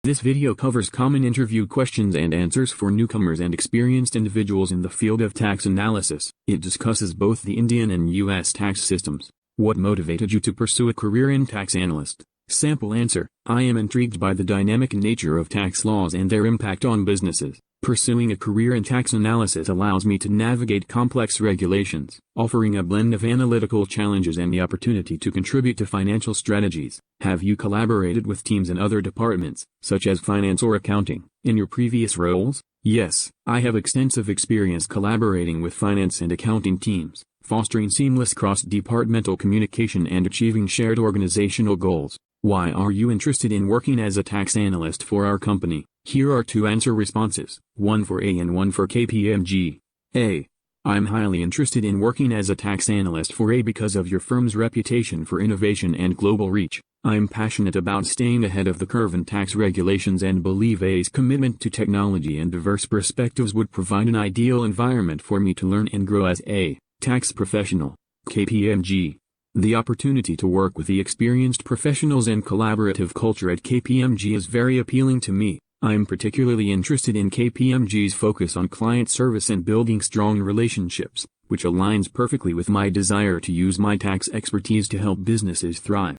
This video covers common interview questions and answers for newcomers and experienced individuals in the field of tax analysis. It discusses both the Indian and U.S. tax systems. What motivated you to pursue a career in tax analyst? Sample answer: I am intrigued by the dynamic nature of tax laws and their impact on businesses. Pursuing a career in tax analysis allows me to navigate complex regulations, offering a blend of analytical challenges and the opportunity to contribute to financial strategies. Have you collaborated with teams in other departments, such as finance or accounting, in your previous roles? Yes, I have extensive experience collaborating with finance and accounting teams, fostering seamless cross-departmental communication and achieving shared organizational goals. Why are you interested in working as a tax analyst for our company? Here are two answer responses, one for A and one for KPMG. A. I'm highly interested in working as a tax analyst for A because of your firm's reputation for innovation and global reach. I'm passionate about staying ahead of the curve in tax regulations and believe A's commitment to technology and diverse perspectives would provide an ideal environment for me to learn and grow as a tax professional. KPMG. The opportunity to work with the experienced professionals and collaborative culture at KPMG is very appealing to me. I'm particularly interested in KPMG's focus on client service and building strong relationships, which aligns perfectly with my desire to use my tax expertise to help businesses thrive.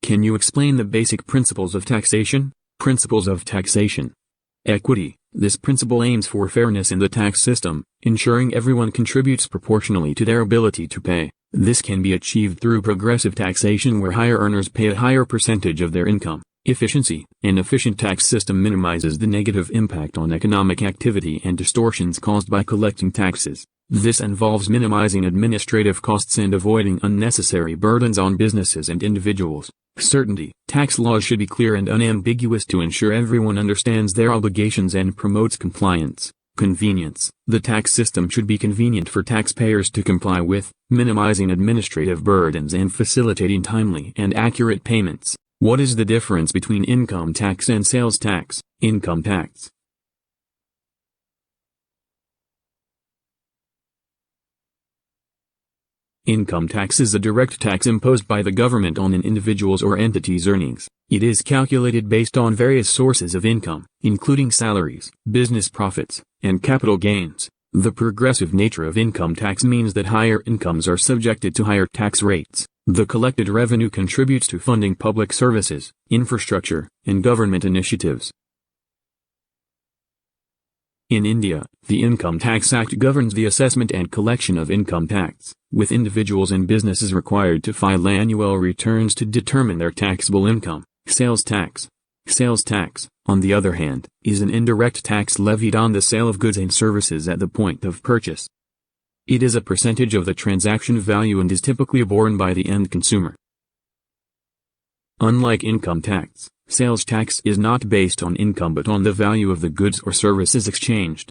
Can you explain the basic principles of taxation? Principles of taxation. Equity. This principle aims for fairness in the tax system, ensuring everyone contributes proportionally to their ability to pay. This can be achieved through progressive taxation where higher earners pay a higher percentage of their income. Efficiency. An efficient tax system minimizes the negative impact on economic activity and distortions caused by collecting taxes. This involves minimizing administrative costs and avoiding unnecessary burdens on businesses and individuals. Certainty. Tax laws should be clear and unambiguous to ensure everyone understands their obligations and promotes compliance. Convenience. The tax system should be convenient for taxpayers to comply with, minimizing administrative burdens and facilitating timely and accurate payments. What is the difference between income tax and sales tax? Income tax. Income tax is a direct tax imposed by the government on an individual's or entity's earnings. It is calculated based on various sources of income, including salaries, business profits, and capital gains. The progressive nature of income tax means that higher incomes are subjected to higher tax rates. The collected revenue contributes to funding public services, infrastructure, and government initiatives. In India, the Income Tax Act governs the assessment and collection of income tax, with individuals and businesses required to file annual returns to determine their taxable income. Sales tax. Sales tax, on the other hand, is an indirect tax levied on the sale of goods and services at the point of purchase. It is a percentage of the transaction value and is typically borne by the end consumer. Unlike income tax, sales tax is not based on income but on the value of the goods or services exchanged.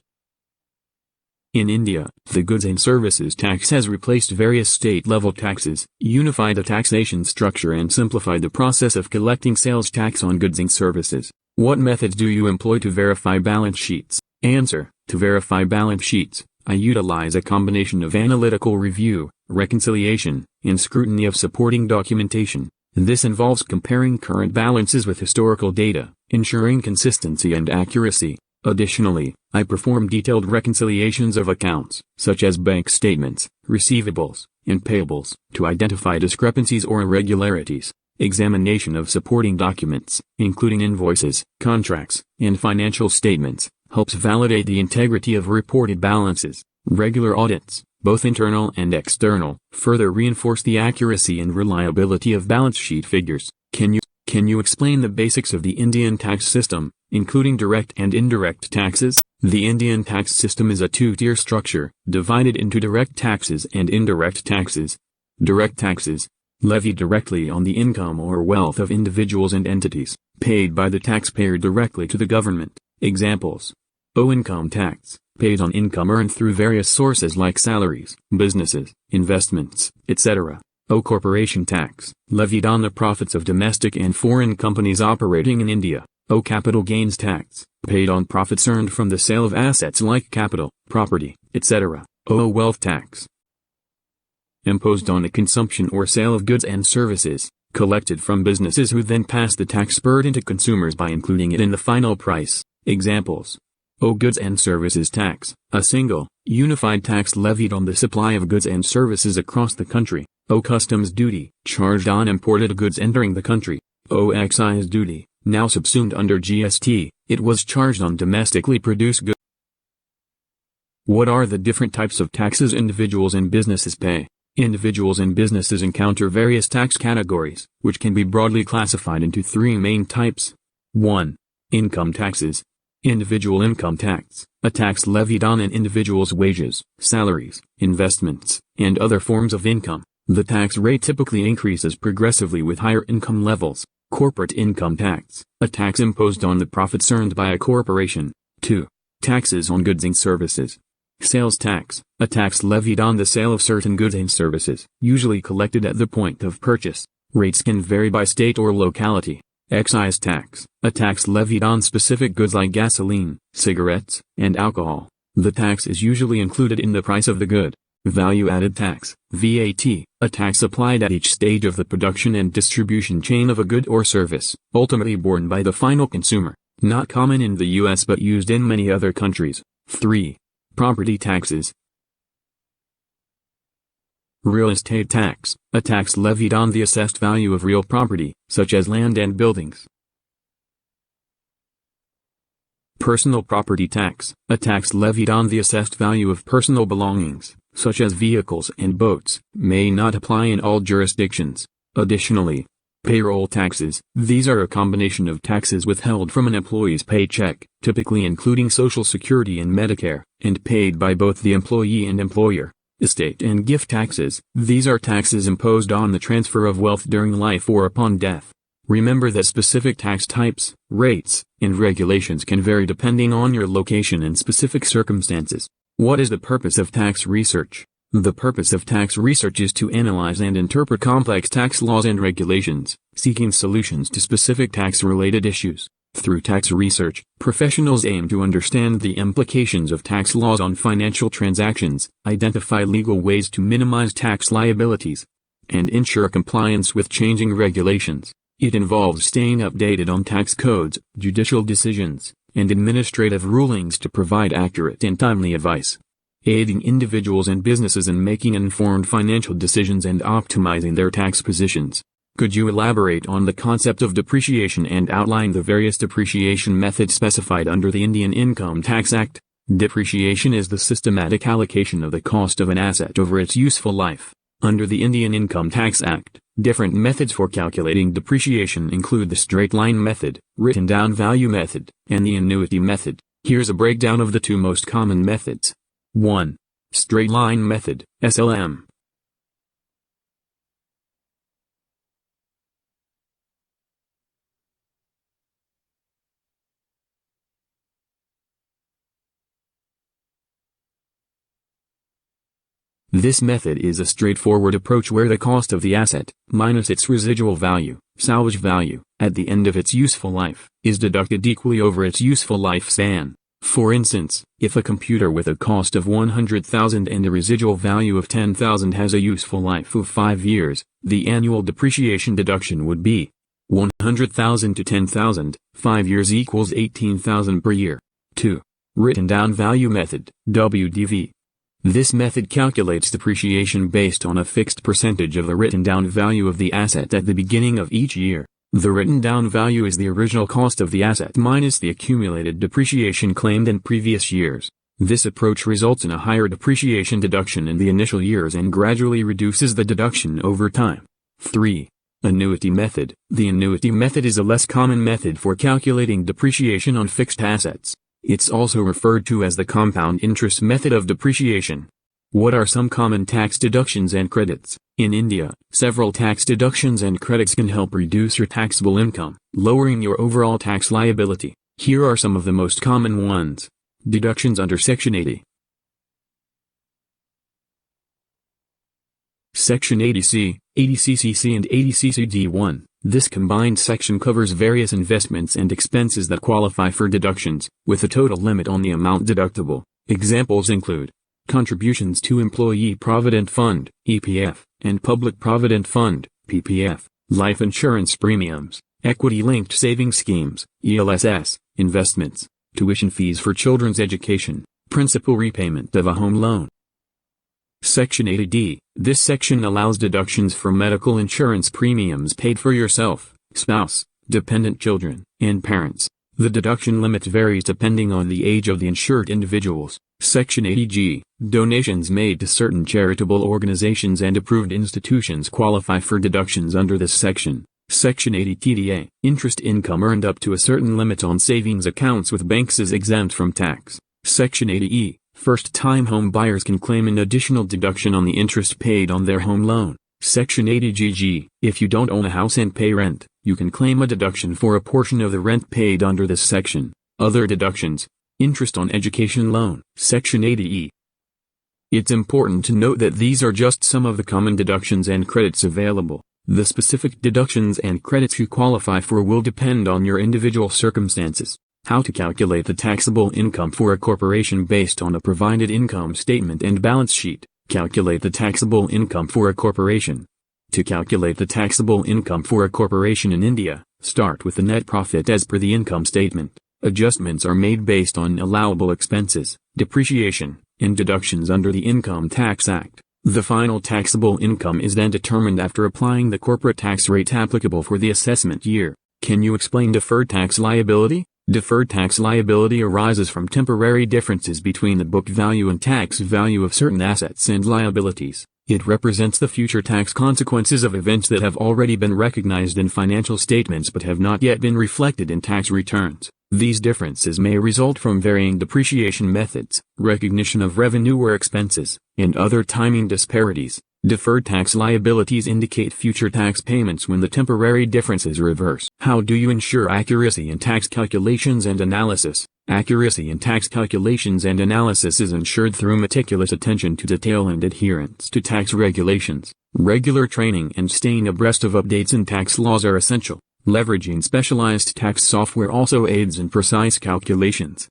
In India, the goods and services tax has replaced various state-level taxes, unified the taxation structure and simplified the process of collecting sales tax on goods and services. What methods do you employ to verify balance sheets? Answer: to verify balance sheets, I utilize a combination of analytical review, reconciliation, and scrutiny of supporting documentation. This involves comparing current balances with historical data, ensuring consistency and accuracy. Additionally, I perform detailed reconciliations of accounts, such as bank statements, receivables, and payables, to identify discrepancies or irregularities. Examination of supporting documents, including invoices, contracts, and financial statements, helps validate the integrity of reported balances. Regular audits, both internal and external, further reinforce the accuracy and reliability of balance sheet figures. Can you explain the basics of the Indian tax system, including direct and indirect taxes? The Indian tax system is a two-tier structure, divided into direct taxes and indirect taxes. Direct taxes, levied directly on the income or wealth of individuals and entities, paid by the taxpayer directly to the government. Examples: O. Income tax, paid on income earned through various sources like salaries, businesses, investments, etc. O. Corporation tax, levied on the profits of domestic and foreign companies operating in India. O. Capital gains tax, paid on profits earned from the sale of assets like capital, property, etc. O. Wealth tax, imposed on the consumption or sale of goods and services. collected from businesses who then pass the tax burden to consumers by including it in the final price. Examples: O. Goods and Services Tax, a single, unified tax levied on the supply of goods and services across the country. O. Customs duty, charged on imported goods entering the country. O. Excise duty, now subsumed under GST, it was charged on domestically produced goods. What are the different types of taxes individuals and businesses pay? Individuals and businesses encounter various tax categories, which can be broadly classified into three main types. 1. Income taxes. Individual income tax, a tax levied on an individual's wages, salaries, investments, and other forms of income. The tax rate typically increases progressively with higher income levels. Corporate income tax, a tax imposed on the profits earned by a corporation. 2. Taxes on goods and services. Sales tax, a tax levied on the sale of certain goods and services, usually collected at the point of purchase. Rates can vary by state or locality. Excise tax, a tax levied on specific goods like gasoline, cigarettes, and alcohol. The tax is usually included in the price of the good. Value-added tax, VAT, a tax applied at each stage of the production and distribution chain of a good or service, ultimately borne by the final consumer. Not common in the U.S. but used in many other countries. 3. Property taxes. Real estate tax, a tax levied on the assessed value of real property, such as land and buildings. Personal property tax, a tax levied on the assessed value of personal belongings, such as vehicles and boats, may not apply in all jurisdictions. Additionally, payroll taxes, these are a combination of taxes withheld from an employee's paycheck, typically including Social Security and Medicare, and paid by both the employee and employer. Estate and gift taxes, these are taxes imposed on the transfer of wealth during life or upon death. Remember that specific tax types, rates, and regulations can vary depending on your location and specific circumstances. What is the purpose of tax research? The purpose of tax research is to analyze and interpret complex tax laws and regulations, seeking solutions to specific tax-related issues. Through tax research, professionals aim to understand the implications of tax laws on financial transactions, identify legal ways to minimize tax liabilities, and ensure compliance with changing regulations. It involves staying updated on tax codes, judicial decisions, and administrative rulings to provide accurate and timely advice, aiding individuals and businesses in making informed financial decisions and optimizing their tax positions. Could you elaborate on the concept of depreciation and outline the various depreciation methods specified under the Indian Income Tax Act? Depreciation is the systematic allocation of the cost of an asset over its useful life. Under the Indian Income Tax Act, different methods for calculating depreciation include the straight-line method, written-down value method, and the annuity method. Here's a breakdown of the two most common methods. 1. Straight-line method, SLM. This method is a straightforward approach where the cost of the asset, minus its residual value, salvage value, at the end of its useful life, is deducted equally over its useful lifespan. For instance, if a computer with a cost of $100,000 and a residual value of $10,000 has a useful life of 5 years, the annual depreciation deduction would be $100,000 to $10,000, 5 years equals $18,000 per year. 2. Written down value method, WDV. This method calculates depreciation based on a fixed percentage of the written down value of the asset at the beginning of each year. The written down value is the original cost of the asset minus the accumulated depreciation claimed in previous years. This approach results in a higher depreciation deduction in the initial years and gradually reduces the deduction over time. 3. Annuity method. The annuity method is a less common method for calculating depreciation on fixed assets. It's also referred to as the compound interest method of depreciation. What are some common tax deductions and credits? In India, several tax deductions and credits can help reduce your taxable income, lowering your overall tax liability. Here are some of the most common ones. Deductions under Section 80. Section 80C, 80CCC and 80CCD1. This combined section covers various investments and expenses that qualify for deductions, with a total limit on the amount deductible. Examples include contributions to Employee Provident Fund, EPF, and Public Provident Fund, PPF. life insurance premiums, equity-linked savings schemes, ELSS, investments, tuition fees for children's education, principal repayment of a home loan. Section 80D. This section allows deductions for medical insurance premiums paid for yourself, spouse, dependent children, and parents. The deduction limit varies depending on the age of the insured individuals. Section 80G. Donations made to certain charitable organizations and approved institutions qualify for deductions under this section. Section 80TDA. Interest income earned up to a certain limit on savings accounts with banks is exempt from tax. Section 80E. First-time home buyers can claim an additional deduction on the interest paid on their home loan. Section 80GG. If you don't own a house and pay rent, you can claim a deduction for a portion of the rent paid under this section. Other deductions. Interest on education loan. Section 80E. It's important to note that these are just some of the common deductions and credits available. The specific deductions and credits you qualify for will depend on your individual circumstances. How to calculate the taxable income for a corporation based on a provided income statement and balance sheet. Calculate the taxable income for a corporation. To calculate the taxable income for a corporation in India, start with the net profit as per the income statement. Adjustments are made based on allowable expenses, depreciation, and deductions under the Income Tax Act. The final taxable income is then determined after applying the corporate tax rate applicable for the assessment year. Can you explain deferred tax liability? Deferred tax liability arises from temporary differences between the book value and tax value of certain assets and liabilities. It represents the future tax consequences of events that have already been recognized in financial statements but have not yet been reflected in tax returns. These differences may result from varying depreciation methods, recognition of revenue or expenses, and other timing disparities. Deferred tax liabilities indicate future tax payments when the temporary differences reverse. How do you ensure accuracy in tax calculations and analysis? Accuracy in tax calculations and analysis is ensured through meticulous attention to detail and adherence to tax regulations. Regular training and staying abreast of updates in tax laws are essential. Leveraging specialized tax software also aids in precise calculations.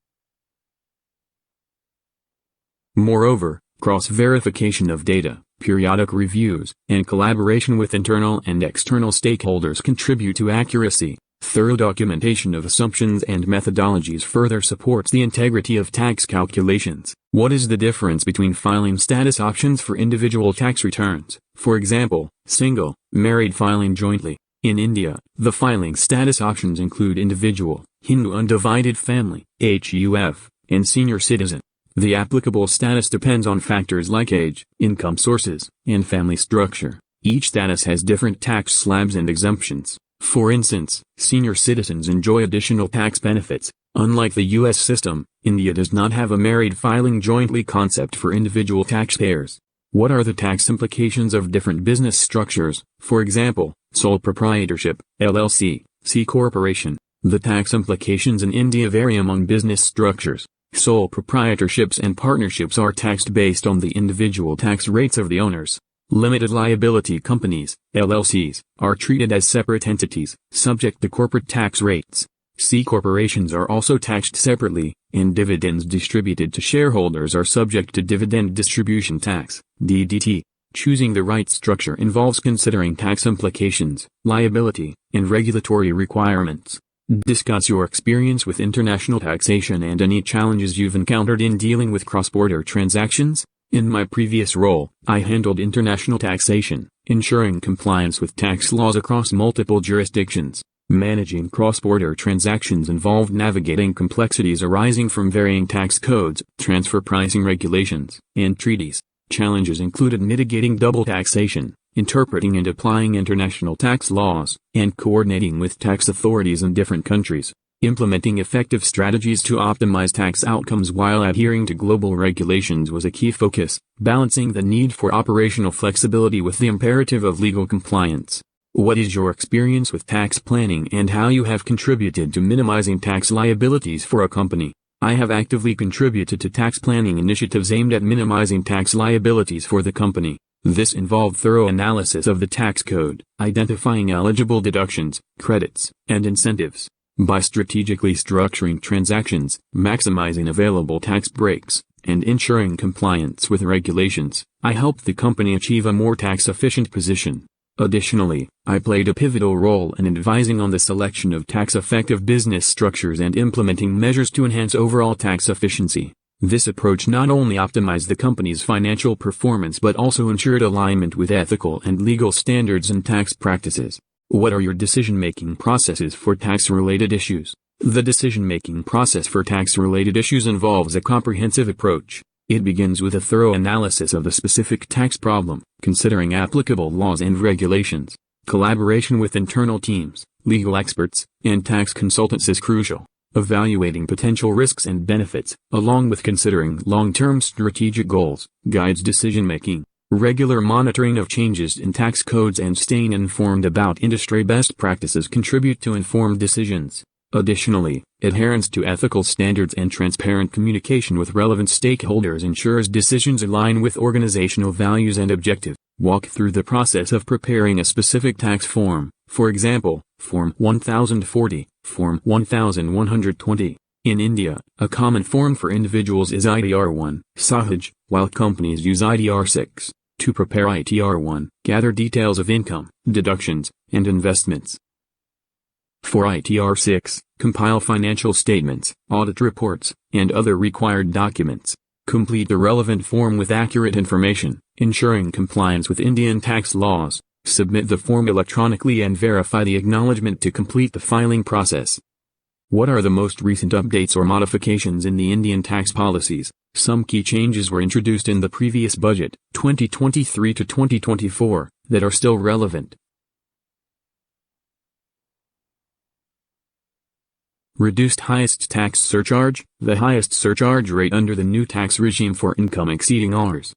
Moreover, cross-verification of data, periodic reviews, and collaboration with internal and external stakeholders contribute to accuracy. Thorough documentation of assumptions and methodologies further supports the integrity of tax calculations. What is the difference between filing status options for individual tax returns? For example, single, married filing jointly. In India, the filing status options include individual, Hindu undivided family, HUF, and senior citizen. The applicable status depends on factors like age, income sources, and family structure. Each status has different tax slabs and exemptions. For instance, senior citizens enjoy additional tax benefits. Unlike the U.S. system, India does not have a married filing jointly concept for individual taxpayers. What are the tax implications of different business structures, for example, sole proprietorship, LLC, C corporation? The tax implications in India vary among business structures. Sole proprietorships and partnerships are taxed based on the individual tax rates of the owners. Limited liability companies, LLCs, are treated as separate entities, subject to corporate tax rates. C corporations are also taxed separately, and dividends distributed to shareholders are subject to dividend distribution tax, DDT. Choosing the right structure involves considering tax implications, liability, and regulatory requirements. Discuss your experience with international taxation and any challenges you've encountered in dealing with cross-border transactions. In my previous role, I handled international taxation, ensuring compliance with tax laws across multiple jurisdictions. Managing cross-border transactions involved navigating complexities arising from varying tax codes, transfer pricing regulations, and treaties. Challenges included mitigating double taxation, interpreting and applying international tax laws, and coordinating with tax authorities in different countries. Implementing effective strategies to optimize tax outcomes while adhering to global regulations was a key focus, balancing the need for operational flexibility with the imperative of legal compliance. What is your experience with tax planning and how you have contributed to minimizing tax liabilities for a company? I have actively contributed to tax planning initiatives aimed at minimizing tax liabilities for the company. This involved thorough analysis of the tax code, identifying eligible deductions, credits, and incentives. By strategically structuring transactions, maximizing available tax breaks, and ensuring compliance with regulations, I helped the company achieve a more tax-efficient position. Additionally, I played a pivotal role in advising on the selection of tax-effective business structures and implementing measures to enhance overall tax efficiency. This approach not only optimized the company's financial performance but also ensured alignment with ethical and legal standards and tax practices. What are your decision-making processes for tax-related issues? The decision-making process for tax-related issues involves a comprehensive approach. It begins with a thorough analysis of the specific tax problem, considering applicable laws and regulations. Collaboration with internal teams, legal experts, and tax consultants is crucial. Evaluating potential risks and benefits, along with considering long-term strategic goals, guides decision-making. Regular monitoring of changes in tax codes and staying informed about industry best practices contribute to informed decisions. Additionally, adherence to ethical standards and transparent communication with relevant stakeholders ensures decisions align with organizational values and objectives. Walk through the process of preparing a specific tax form, for example, Form 1040, Form 1120. In India, a common form for individuals is ITR-1, Sahaj, while companies use ITR-6. To prepare ITR-1, gather details of income, deductions, and investments. For ITR-6, compile financial statements, audit reports, and other required documents. Complete the relevant form with accurate information, ensuring compliance with Indian tax laws. Submit the form electronically and verify the acknowledgement to complete the filing process. What are the most recent updates or modifications in the Indian tax policies? Some key changes were introduced in the previous budget, 2023 to 2024, that are still relevant. Reduced highest tax surcharge. The highest surcharge rate under the new tax regime for income exceeding Rs.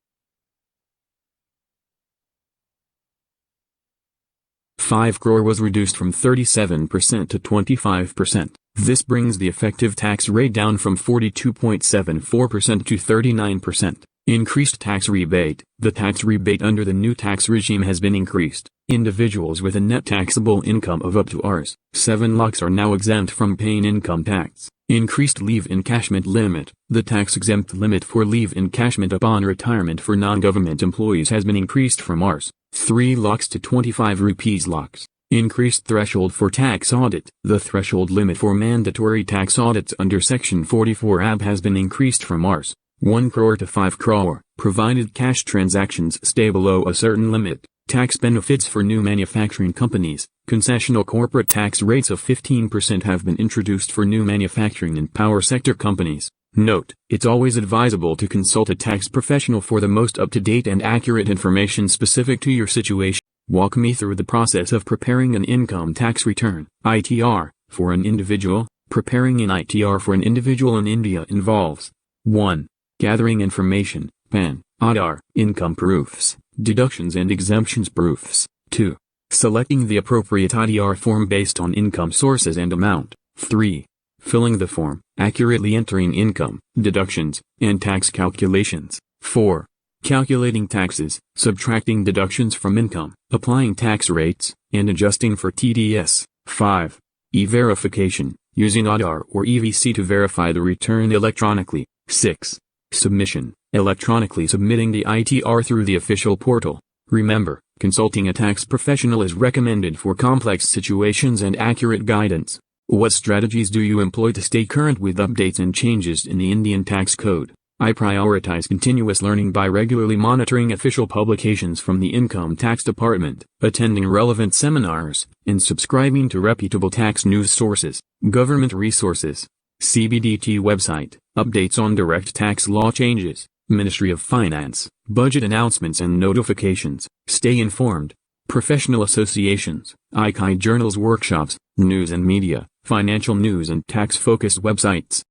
5 crore was reduced from 37% to 25%. This brings the effective tax rate down from 42.74% to 39%. Increased tax rebate. The tax rebate under the new tax regime has been increased. Individuals with a net taxable income of up to Rs. 7 lakhs are now exempt from paying income tax. Increased leave encashment limit. The tax-exempt limit for leave encashment upon retirement for non-government employees has been increased from Rs. 3 lakhs to 25 rupees lakhs. Increased threshold for tax audit. The threshold limit for mandatory tax audits under Section 44 AB has been increased from Rs. 1 crore to 5 crore, provided cash transactions stay below a certain limit. Tax benefits for new manufacturing companies. Concessional corporate tax rates of 15% have been introduced for new manufacturing and power sector companies. Note, it's always advisable to consult a tax professional for the most up-to-date and accurate information specific to your situation. Walk me through the process of preparing an income tax return, ITR, for an individual. Preparing an ITR for an individual in India involves 1. Gathering information, PAN, Aadhaar, income proofs, deductions and exemptions proofs. 2. Selecting the appropriate ITR form based on income sources and amount. 3. Filling the form, accurately entering income, deductions, and tax calculations. 4. Calculating taxes, subtracting deductions from income, applying tax rates, and adjusting for TDS. 5. E-verification, using Aadhaar or EVC to verify the return electronically. 6. Submission, electronically submitting the ITR through the official portal. Remember, consulting a tax professional is recommended for complex situations and accurate guidance. What strategies do you employ to stay current with updates and changes in the Indian tax code? I prioritize continuous learning by regularly monitoring official publications from the Income Tax Department, attending relevant seminars, and subscribing to reputable tax news sources. Government resources. CBDT website, updates on direct tax law changes, Ministry of Finance, budget announcements and notifications. Stay informed. Professional associations, ICAI journals, workshops, news and media, financial news and tax-focused websites.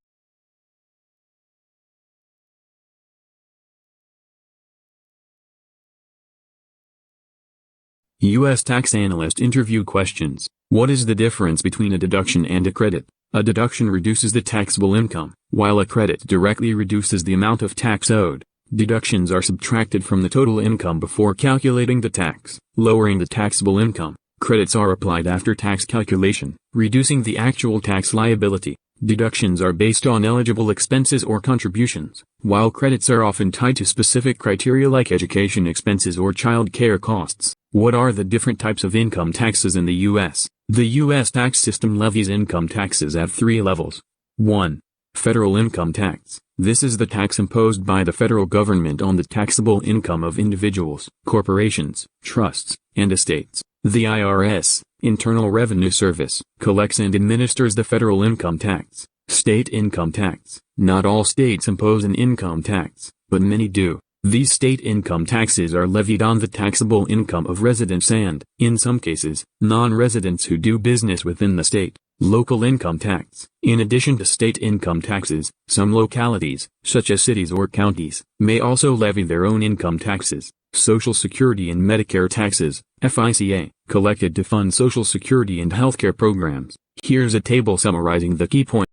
U.S. Tax Analyst interview questions. What is the difference between a deduction and a credit? A deduction reduces the taxable income, while a credit directly reduces the amount of tax owed. Deductions are subtracted from the total income before calculating the tax, lowering the taxable income. Credits are applied after tax calculation, reducing the actual tax liability. Deductions are based on eligible expenses or contributions, while credits are often tied to specific criteria like education expenses or child care costs. What are the different types of income taxes in the U.S.? The U.S. tax system levies income taxes at 3 levels. 1. Federal income tax. This is the tax imposed by the federal government on the taxable income of individuals, corporations, trusts, and estates. The IRS, Internal Revenue Service, collects and administers the federal income tax. State income tax. Not all states impose an income tax, but many do. These state income taxes are levied on the taxable income of residents and, in some cases, non-residents who do business within the state. Local income tax. In addition to state income taxes, some localities, such as cities or counties, may also levy their own income taxes. Social Security and Medicare taxes, FICA, collected to fund Social Security and healthcare programs. Here's a table summarizing the key points.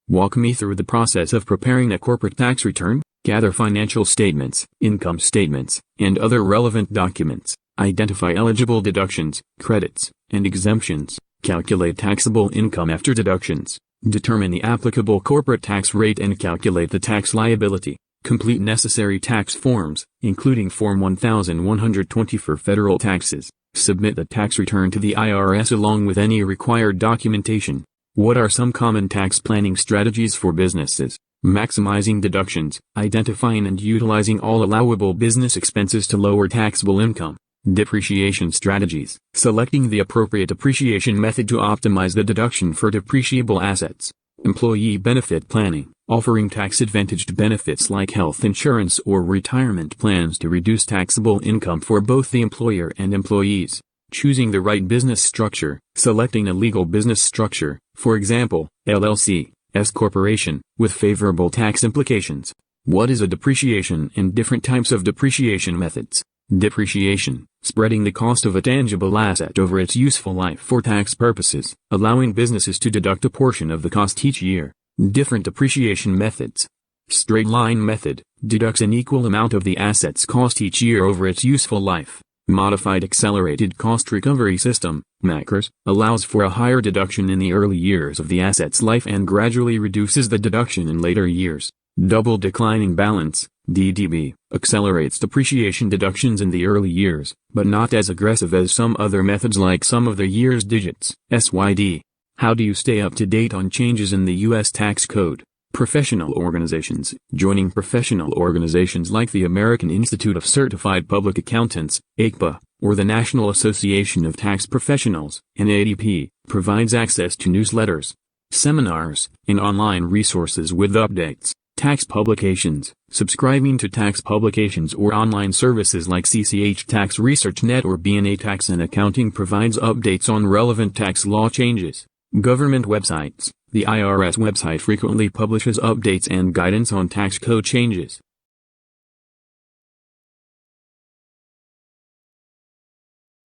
Walk me through the process of preparing a corporate tax return. Gather financial statements, income statements, and other relevant documents. Identify eligible deductions, credits, and exemptions. Calculate taxable income after deductions. Determine the applicable corporate tax rate and calculate the tax liability. Complete necessary tax forms, including Form 1120 for federal taxes. Submit the tax return to the IRS along with any required documentation. What are some common tax planning strategies for businesses? Maximizing deductions, identifying and utilizing all allowable business expenses to lower taxable income. Depreciation strategies, selecting the appropriate depreciation method to optimize the deduction for depreciable assets. Employee benefit planning, offering tax-advantaged benefits like health insurance or retirement plans to reduce taxable income for both the employer and employees. Choosing the right business structure, selecting a legal business structure, for example, LLC, S corporation, with favorable tax implications. What is a depreciation and different types of depreciation methods? Depreciation, spreading the cost of a tangible asset over its useful life for tax purposes, allowing businesses to deduct a portion of the cost each year. Different depreciation methods. Straight line method, deducts an equal amount of the asset's cost each year over its useful life. Modified accelerated cost recovery system, MACRS, allows for a higher deduction in the early years of the asset's life and gradually reduces the deduction in later years. Double declining balance, DDB, accelerates depreciation deductions in the early years, but not as aggressive as some other methods like sum of the year's digits, SYD. How do you stay up to date on changes in the U.S. tax code? Professional organizations. Joining professional organizations like the American Institute of Certified Public Accountants, ACPA, or the National Association of Tax Professionals, NADP, provides access to newsletters, seminars, and online resources with updates. Tax publications. Subscribing to tax publications or online services like CCH Tax Research Net or BNA Tax and Accounting provides updates on relevant tax law changes. Government websites. The IRS website frequently publishes updates and guidance on tax code changes.